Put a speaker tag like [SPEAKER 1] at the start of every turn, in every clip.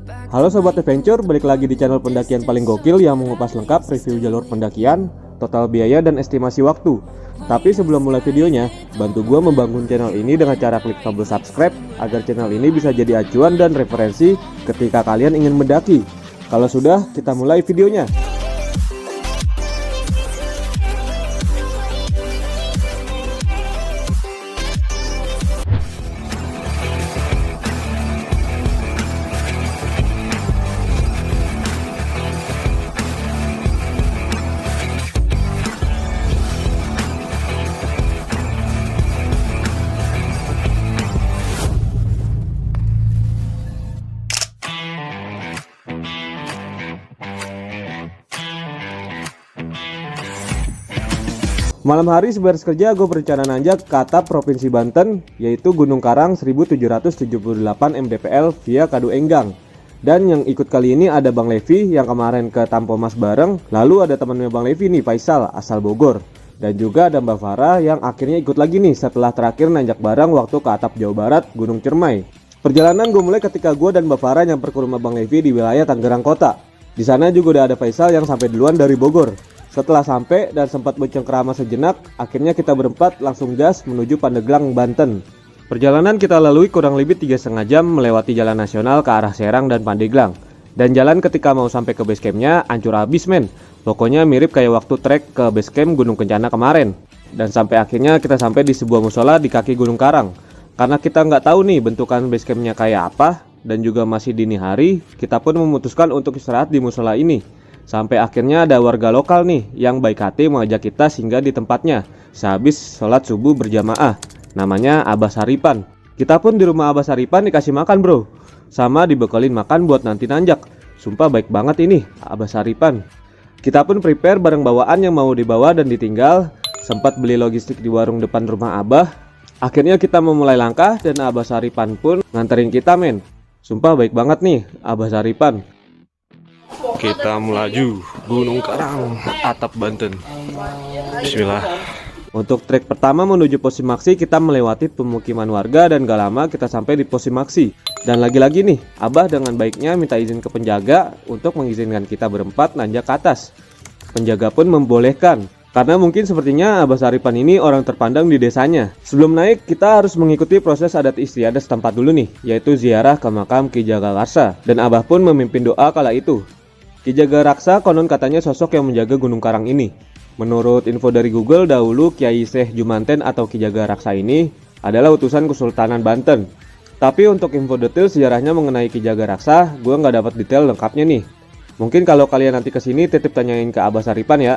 [SPEAKER 1] Halo Sobat Adventure, balik lagi di channel pendakian paling gokil yang mengupas lengkap review jalur pendakian, total biaya dan estimasi waktu. Tapi sebelum mulai videonya, bantu gue membangun channel ini dengan cara klik tombol subscribe agar channel ini bisa jadi acuan dan referensi ketika kalian ingin mendaki. Kalau sudah, kita mulai videonya. Malam hari seberes kerja, gue berencana nanjak ke atap Provinsi Banten, yaitu Gunung Karang 1778 mdpl via Kadu Enggang. Dan yang ikut kali ini ada Bang Levi yang kemarin ke Tampomas bareng, lalu ada temannya Bang Levi nih, Faisal, asal Bogor. Dan juga ada Mbak Farah yang akhirnya ikut lagi nih setelah terakhir nanjak bareng waktu ke atap Jawa Barat, Gunung Cermai. Perjalanan gue mulai ketika gue dan Mbak Farah nyamper ke rumah Bang Levi di wilayah Tangerang Kota. Di sana juga udah ada Faisal yang sampai duluan dari Bogor. Setelah sampai dan sempat bercengkrama sejenak, akhirnya kita berempat langsung gas menuju Pandeglang, Banten. Perjalanan kita lalui kurang lebih 3,5 jam melewati jalan nasional ke arah Serang dan Pandeglang. Dan jalan ketika mau sampai ke base campnya hancur abis men. Pokoknya mirip kayak waktu trek ke base camp Gunung Kencana kemarin. Dan sampai akhirnya kita sampai di sebuah musola di kaki Gunung Karang. Karena kita nggak tahu nih bentukan base campnya kayak apa, dan juga masih dini hari, kita pun memutuskan untuk istirahat di musola ini. Sampai akhirnya ada warga lokal nih yang baik hati mengajak kita singgah di tempatnya sehabis sholat subuh berjamaah. Namanya Abah Saripan. Kita pun di rumah Abah Saripan dikasih makan bro, sama dibekelin makan buat nanti nanjak. Sumpah baik banget ini Abah Saripan. Kita pun prepare barang bawaan yang mau dibawa dan ditinggal. Sempat beli logistik di warung depan rumah Abah. Akhirnya kita memulai langkah dan Abah Saripan pun nganterin kita men. Sumpah baik banget nih Abah Saripan. Kita melaju Gunung Karang, atap Banten. Bismillah. Untuk trek pertama menuju Posimaksi, kita melewati pemukiman warga dan gak lama kita sampai di Posimaksi. Dan lagi-lagi nih, Abah dengan baiknya minta izin ke penjaga untuk mengizinkan kita berempat nanjak ke atas. Penjaga pun membolehkan, karena mungkin sepertinya Abah Saripan ini orang terpandang di desanya. Sebelum naik, kita harus mengikuti proses adat istiadat setempat dulu nih, yaitu ziarah ke makam Ki Jagaraksa. Dan Abah pun memimpin doa kala itu. Ki Jagaraksa konon katanya sosok yang menjaga Gunung Karang ini. Menurut info dari Google, dahulu Kiai Syekh Jumanten atau Ki Jagaraksa ini adalah utusan Kesultanan Banten. Tapi untuk info detail sejarahnya mengenai Ki Jagaraksa, gue nggak dapat detail lengkapnya nih. Mungkin kalau kalian nanti kesini titip tanyain ke Abah Saripan ya.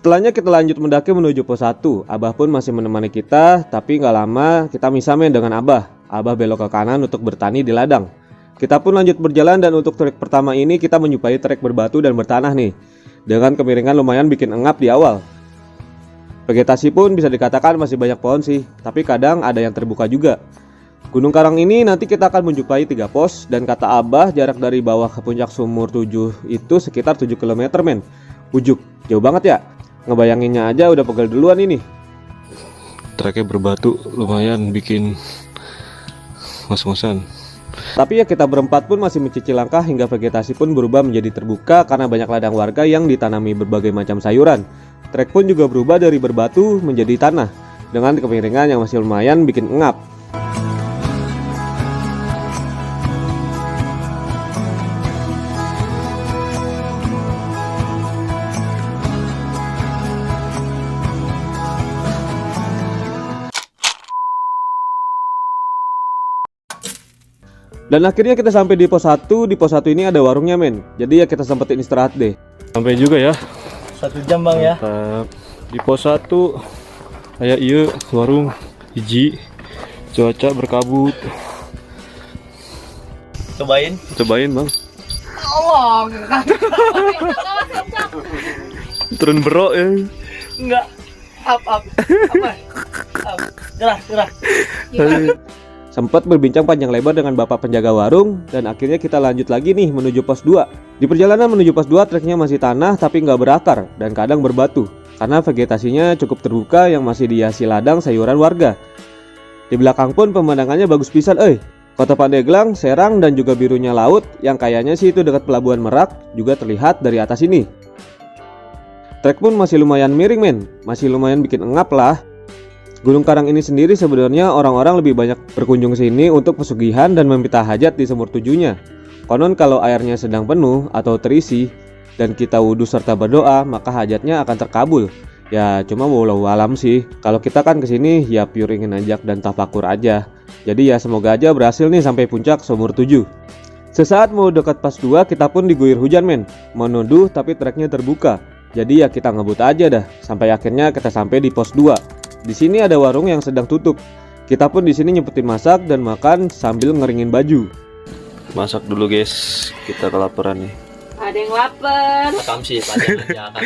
[SPEAKER 1] Setelahnya kita lanjut mendaki menuju pos 1. Abah pun masih menemani kita, tapi nggak lama kita misah men dengan Abah. Abah belok ke kanan untuk bertani di ladang. Kita pun lanjut berjalan dan untuk trek pertama ini kita menjumpai trek berbatu dan bertanah nih. Dengan kemiringan lumayan bikin engap di awal. Vegetasi pun bisa dikatakan masih banyak pohon sih, tapi kadang ada yang terbuka juga. Gunung Karang ini nanti kita akan menjumpai 3 pos dan kata Abah jarak dari bawah ke puncak sumur 7 itu sekitar 7 km men. Ujuk, jauh banget ya. Ngebayanginnya aja udah pegel duluan ini.
[SPEAKER 2] Treknya berbatu lumayan bikin ngos-ngosan.
[SPEAKER 1] Tapi ya kita berempat pun masih mencicil langkah hingga vegetasi pun berubah menjadi terbuka karena banyak ladang warga yang ditanami berbagai macam sayuran. Trek pun juga berubah dari berbatu menjadi tanah dengan kemiringan yang masih lumayan bikin engap. Dan akhirnya kita sampai di pos 1. Di pos 1 ini ada warungnya men. Jadi ya kita sempetin istirahat deh.
[SPEAKER 2] Sampai juga ya.
[SPEAKER 3] 1 jam bang ya.
[SPEAKER 2] Mantap. Di pos 1 kayak iya warung hiji. Cuaca berkabut.
[SPEAKER 3] Cobain
[SPEAKER 2] Bang.
[SPEAKER 4] Allah.
[SPEAKER 2] Turun bro ya.
[SPEAKER 3] enggak apa gerah
[SPEAKER 1] Sempat berbincang panjang lebar dengan bapak penjaga warung dan akhirnya kita lanjut lagi nih menuju pos 2. Di perjalanan menuju pos 2 treknya masih tanah tapi nggak berakar dan kadang berbatu. karena vegetasinya cukup terbuka yang masih dihiasi ladang sayuran warga. Di belakang pun pemandangannya bagus pisan, Kota Pandeglang, Serang, dan juga birunya laut yang kayaknya sih itu dekat Pelabuhan Merak juga terlihat dari atas ini. Trek pun masih lumayan miring men, masih lumayan bikin engap lah. Gunung Karang ini sendiri sebenarnya orang-orang lebih banyak berkunjung sini untuk pesugihan dan meminta hajat di sumur tujuhnya. Konon kalau airnya sedang penuh atau terisi dan kita wudhu serta berdoa, maka hajatnya akan terkabul. Ya cuma walau alam sih, kalau kita kan kesini ya pure ingin najak dan tafakur aja. Jadi ya semoga aja berhasil nih sampai puncak sumur 7. Sesaat mau dekat pos 2 kita pun diguyur hujan men. Mau nuduh tapi treknya terbuka. Jadi ya kita ngebut aja dah sampai akhirnya kita sampai di pos 2. Di sini ada warung yang sedang tutup. Kita pun di sini nyempetin masak dan makan sambil ngeringin baju.
[SPEAKER 2] Masak dulu guys, kita kelaparan nih.
[SPEAKER 4] Ada yang lapar.
[SPEAKER 3] Akam sih, panjang aja akam.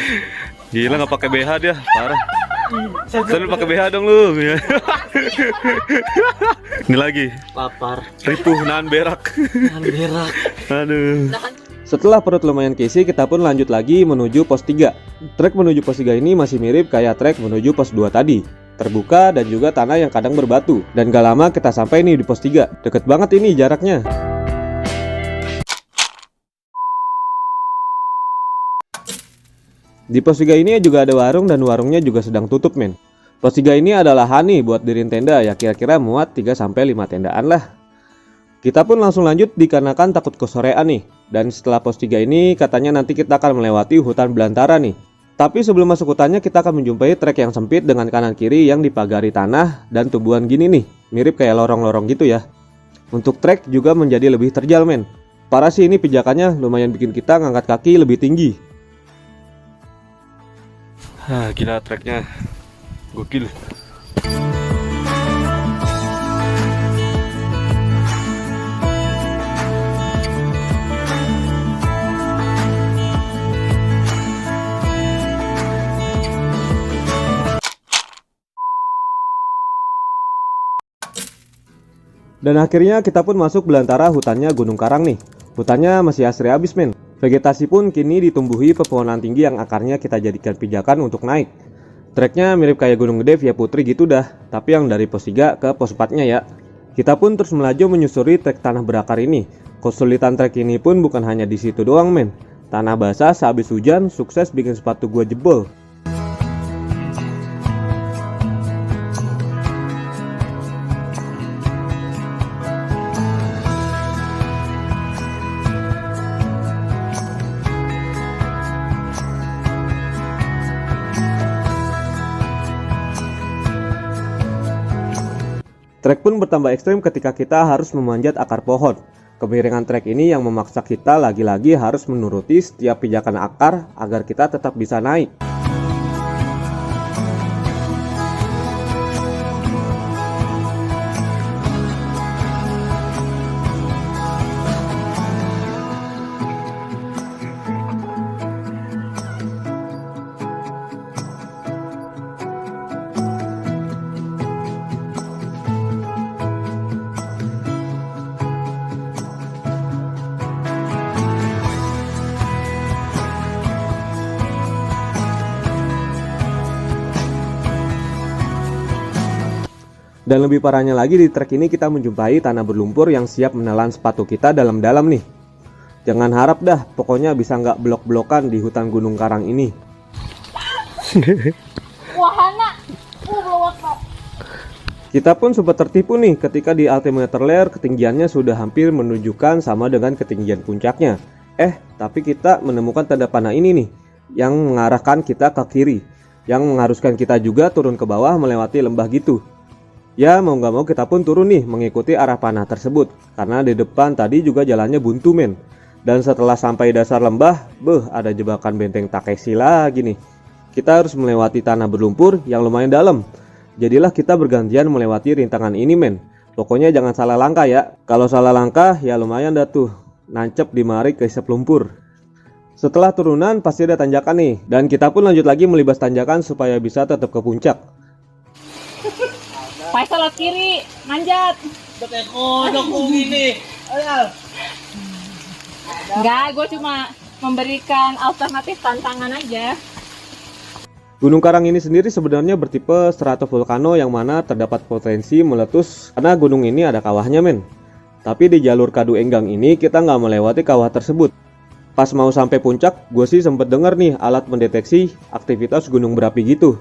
[SPEAKER 2] Gila nggak pakai BH dia, parah. Selalu pakai BH dong lu. Ini lagi.
[SPEAKER 3] Lapar.
[SPEAKER 2] Ripuh nahan berak.
[SPEAKER 3] Berak.
[SPEAKER 2] Aduh.
[SPEAKER 1] Setelah perut lumayan keisi, kita pun lanjut lagi menuju pos 3. Trek menuju pos 3 ini masih mirip kayak trek menuju pos 2 tadi. Terbuka dan juga tanah yang kadang berbatu. Dan gak lama kita sampai nih di pos 3. Deket banget ini jaraknya. Di pos 3 ini juga ada warung dan warungnya juga sedang tutup men. Pos 3 ini adalah hani buat diriin tenda ya kira-kira muat 3-5 tendaan lah. Kita pun langsung lanjut dikarenakan takut kesorean nih. Dan setelah pos 3 ini katanya nanti kita akan melewati hutan belantara nih. Tapi sebelum masuk hutannya kita akan menjumpai trek yang sempit dengan kanan kiri yang dipagari tanah dan tumbuhan gini nih. Mirip kayak lorong-lorong gitu ya. Untuk trek juga menjadi lebih terjal men. Parah sih ini pijakannya lumayan bikin kita ngangkat kaki lebih tinggi.
[SPEAKER 2] Gila treknya. Gokil.
[SPEAKER 1] Dan akhirnya kita pun masuk belantara hutannya Gunung Karang nih. Hutannya masih asri abis men. Vegetasi pun kini ditumbuhi pepohonan tinggi yang akarnya kita jadikan pijakan untuk naik. Treknya mirip kayak Gunung Gede via Putri gitu dah, tapi yang dari pos 3 ke pos 4-nya ya. Kita pun terus melaju menyusuri trek tanah berakar ini. Kesulitan trek ini pun bukan hanya di situ doang men. Tanah basah sehabis hujan sukses bikin sepatu gua jebol. Trek pun bertambah ekstrim ketika kita harus memanjat akar pohon. Kemiringan trek ini yang memaksa kita lagi-lagi harus menuruti setiap pijakan akar agar kita tetap bisa naik. Dan lebih parahnya lagi di trek ini kita menjumpai tanah berlumpur yang siap menelan sepatu kita dalam-dalam nih. Jangan harap dah, pokoknya bisa nggak blok-blokan di hutan Gunung Karang ini.
[SPEAKER 4] Wahana, blowak.
[SPEAKER 1] Kita pun sempat tertipu nih ketika di altimeter layar ketinggiannya sudah hampir menunjukkan sama dengan ketinggian puncaknya. Tapi kita menemukan tanda panah ini nih, yang mengarahkan kita ke kiri, yang mengharuskan kita juga turun ke bawah melewati lembah gitu. Ya mau nggak mau kita pun turun nih mengikuti arah panah tersebut, karena di depan tadi juga jalannya buntu men. Dan setelah sampai dasar lembah, ada jebakan benteng Takeshi lagi nih. Kita harus melewati tanah berlumpur yang lumayan dalam. Jadilah kita bergantian melewati rintangan ini men. Pokoknya jangan salah langkah ya. Kalau salah langkah ya lumayan dah tuh, nancep di mari keisep lumpur. Setelah turunan pasti ada tanjakan nih, dan kita pun lanjut lagi melibas tanjakan supaya bisa tetap ke puncak.
[SPEAKER 4] Faisal lewat kiri, manjat.
[SPEAKER 3] Kodok gini.
[SPEAKER 4] Enggak, gue cuma memberikan alternatif tantangan aja.
[SPEAKER 1] Gunung Karang ini sendiri sebenarnya bertipe stratovolcano yang mana terdapat potensi meletus karena gunung ini ada kawahnya men. Tapi di jalur Kadu Enggang ini kita nggak melewati kawah tersebut. Pas mau sampai puncak, gue sih sempet denger nih alat mendeteksi aktivitas gunung berapi gitu.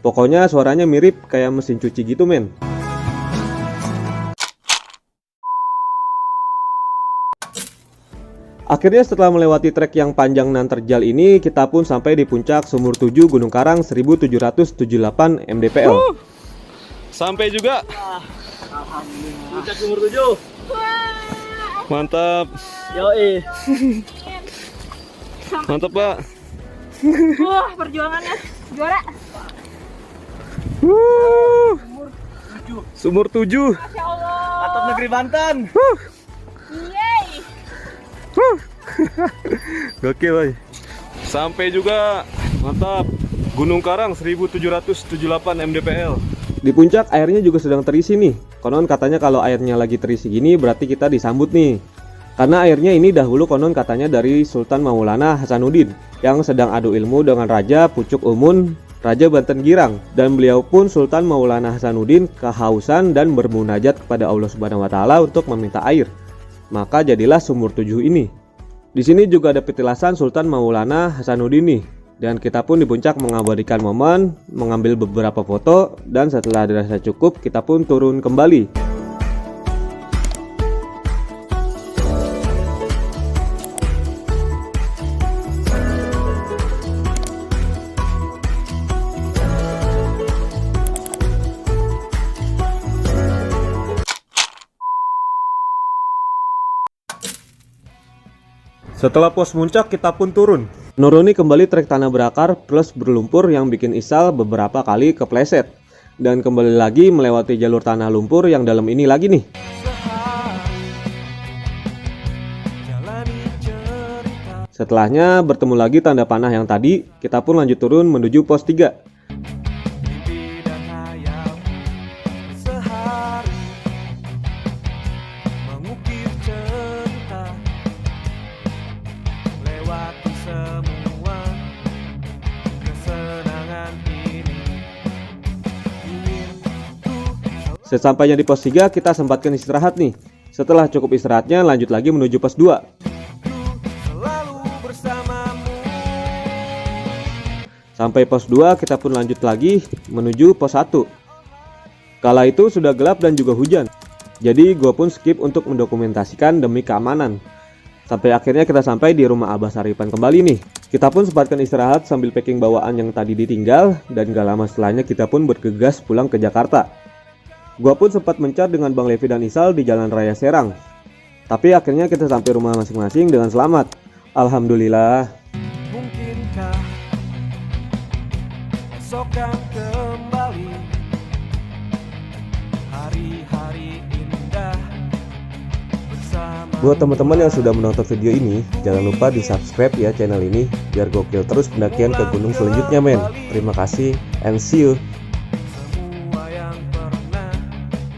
[SPEAKER 1] Pokoknya suaranya mirip kayak mesin cuci gitu men. Akhirnya setelah melewati trek yang panjang dan terjal ini, kita pun sampai di puncak Sumur 7 Gunung Karang 1778 mdpl.
[SPEAKER 2] Sampai juga.
[SPEAKER 3] Puncak Sumur 7.
[SPEAKER 2] Mantap.
[SPEAKER 3] Yoi.
[SPEAKER 2] Mantap, Pak.
[SPEAKER 4] Wah, perjuangannya juara.
[SPEAKER 2] Sumur 7.
[SPEAKER 4] Masya Allah.
[SPEAKER 3] Atap Negeri Banten.
[SPEAKER 4] Yeay.
[SPEAKER 2] Gokil, Boy. Sampai juga. Mantap. Gunung Karang 1778 mdpl.
[SPEAKER 1] Di puncak airnya juga sedang terisi nih. Konon katanya kalau airnya lagi terisi gini berarti kita disambut nih. Karena airnya ini dahulu konon katanya dari Sultan Maulana Hasanuddin yang sedang adu ilmu dengan Raja Pucuk Umun, Raja Banten Girang, dan beliau pun Sultan Maulana Hasanuddin kehausan dan bermunajat kepada Allah Subhanahu wa taala untuk meminta air. Maka jadilah Sumur 7 ini. Di sini juga ada petilasan Sultan Maulana Hasanuddin nih. Dan kita pun di puncak mengabadikan momen, mengambil beberapa foto, dan setelah dirasa cukup kita pun turun kembali. Setelah pos puncak kita pun turun. Menuruni kembali trek tanah berakar plus berlumpur yang bikin Isal beberapa kali kepleset. Dan kembali lagi melewati jalur tanah lumpur yang dalam ini lagi nih. Setelahnya bertemu lagi tanda panah yang tadi, kita pun lanjut turun menuju pos 3. Sesampainya di pos 3 kita sempatkan istirahat nih. Setelah cukup istirahatnya lanjut lagi menuju pos 2. Sampai pos 2 kita pun lanjut lagi menuju pos 1. Kala itu sudah gelap dan juga hujan. Jadi gue pun skip untuk mendokumentasikan demi keamanan. Sampai akhirnya kita sampai di rumah Abah Saripan kembali nih. Kita pun sempatkan istirahat sambil packing bawaan yang tadi ditinggal. Dan gak lama setelahnya kita pun bergegas pulang ke Jakarta. Gua pun sempat mencar dengan Bang Levi dan Isal di Jalan Raya Serang. Tapi akhirnya kita sampai rumah masing-masing dengan selamat. Alhamdulillah.
[SPEAKER 5] Mungkinkah esok kan kembali hari-hari indah bersama.
[SPEAKER 1] Buat teman-teman yang sudah menonton video ini, jangan lupa di subscribe ya channel ini biar gokil terus pendakian ke gunung selanjutnya men. Terima kasih and see you.